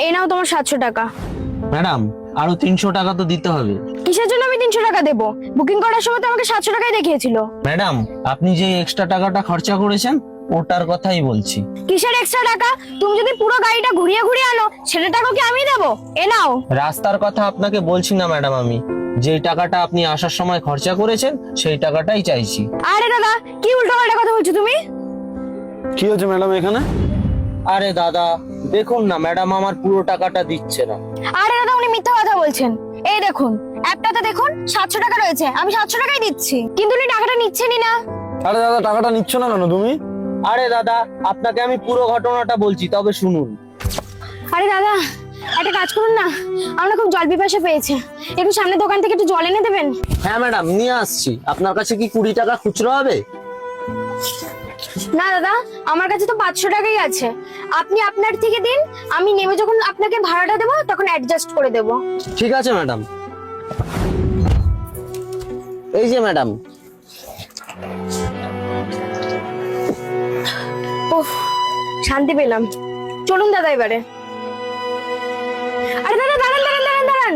এই নাও তোমার 700 টাকা। ম্যাডাম আরো 300 টাকা তো দিতে হবে। কিসের জন্য আমি 300 টাকা দেবো? বুকিং করার সময় তো আমাকে 700 টাকাই দেখিয়েছিল। ম্যাডাম আপনি যে এক্সট্রা টাকাটা খরচা করেছেন ওটার কথাই বলছি। কিসের এক্সট্রা টাকা? তুমি যদি পুরো গাড়িটা ঘুরিয়ে ঘুরিয়ে আনো সেটা টাকা কি আমি দেবো? এ নাও। রাস্তার কথা আপনাকে বলছি না ম্যাডাম, আমি যেই টাকাটা আপনি আসার সময় খরচা করেছেন সেই টাকাটাই চাইছি। আরে দাদা, কি উল্টোপাল্টা কথা বলছো তুমি? কি হচ্ছে ম্যাডাম এখানে? আরে দাদা দেখুন না, ম্যাডাম আমার পুরো টাকাটা দিচ্ছে না। আরে দাদা, উনি মিথ্যা কথা বলছেন। এই দেখুন অ্যাপটাতে দেখুন 700 টাকা রয়েছে, আমি 700 টাকাই দিচ্ছি, কিন্তু উনি টাকাটা নিচ্ছেনই না। আরে দাদা টাকাটা নিচ্ছ না কেন তুমি? আরে দাদা আপনাকে আমি পুরো ঘটনাটা বলছি, তবে শুনুন। আরে দাদা, একটা কাজ করুন না, আমরা খুব জল পিপাসা পেয়েছে, একটু সামনের দোকান থেকে একটু জল এনে দেবেন? হ্যাঁ ম্যাডাম নিয়ে আসছি। আপনার কাছে কি 20 টাকা খুচরো হবে? না দাদা, আমার কাছে তো 500 টাকাই আছে, আপনি আপনার থেকে দিন, আমি নেমে যখন আপনাকে ভাড়াটা দেবো তখন অ্যাডজাস্ট করে দেবো। ঠিক আছে ম্যাডাম। এই যে ম্যাডাম। উফ, শান্তি পেলাম। চলুন দাদা এবারে। আরে দাদা দাঁড়ান দাঁড়ান দাঁড়ান দাঁড়ান,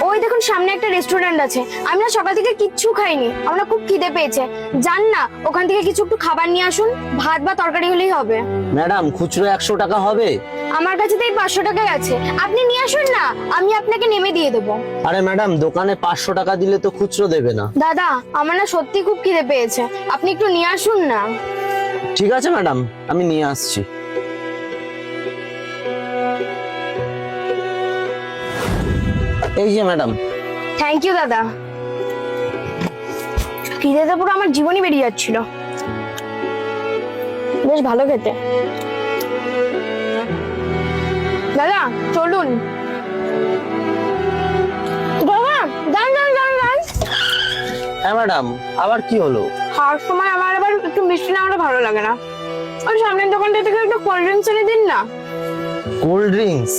ওই দেখুন সামনে একটা রেস্টুরেন্ট আছে, আমি না সকাল থেকে কিচ্ছু খাইনি, আমার খুব খিদে পেয়েছে, যান না ওখান থেকে কিছু একটু খাবার নিয়ে আসুন, ভাত বা তরকারি হলেই হবে। ম্যাডাম খুচরো 100 টাকা হবে? আমার কাছে তো এই 500 টাকাই আছে, আপনি নিয়ে আসুন না, আমি আপনাকে নেমে দিয়ে দেবো। আরে ম্যাডাম দোকানে 500 টাকা দিলে তো খুচরো দেবে না। দাদা আমার না সত্যি খুব খিদে পেয়েছে, আপনি একটু নিয়ে আসুন না। ঠিক আছে ম্যাডাম, আমি নিয়ে আসছি। এই যে ম্যাডাম। থ্যাংক ইউ দাদা। খিদেতে পুরো আমার জীবনই বেরিয়ে যাচ্ছিল, বেশ ভালো খেতে। দাদা চলুন। দাদা দাঁড়ান দাঁড়ান দাঁড়ান দাঁড়ান। হ্যাঁ ম্যাডাম, আবার কি হলো? খাওয়ার সময় আমার আবার একটু মিষ্টি না হলে ভালো লাগে না, ওই সামনের দোকানটা থেকে একটু কোল্ড ড্রিঙ্কস এনে দিন না। Cold drinks?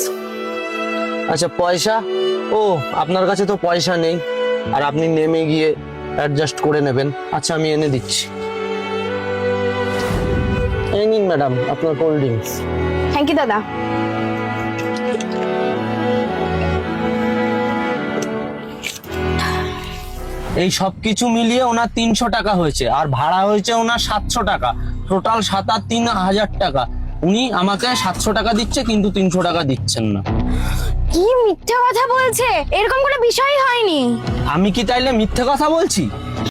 আচ্ছা পয়সা? ও আপনার কাছে তো পয়সা নেই, আর আপনি নেমে গিয়ে অ্যাডজাস্ট করে নেবেন। আচ্ছা আমি এনে দিচ্ছি। এই নিন ম্যাডাম আপনার কোল্ড ড্রিঙ্কস। থ্যাংক ইউ দাদা। এই সব কিছু মিলিয়ে ওনার 300 টাকা হয়েছে, আর ভাড়া হয়েছে ওনার 700 টাকা, টোটাল 7,500 টাকা। উনি আমাকে 700 টাকা দিচ্ছে কিন্তু 300 টাকা দিচ্ছেন না। কি মিথ্যে কথা বলছে, এরকম কোনো বিষয় হয়নি। আমি কি তাইলে মিথ্যে কথা বলছি?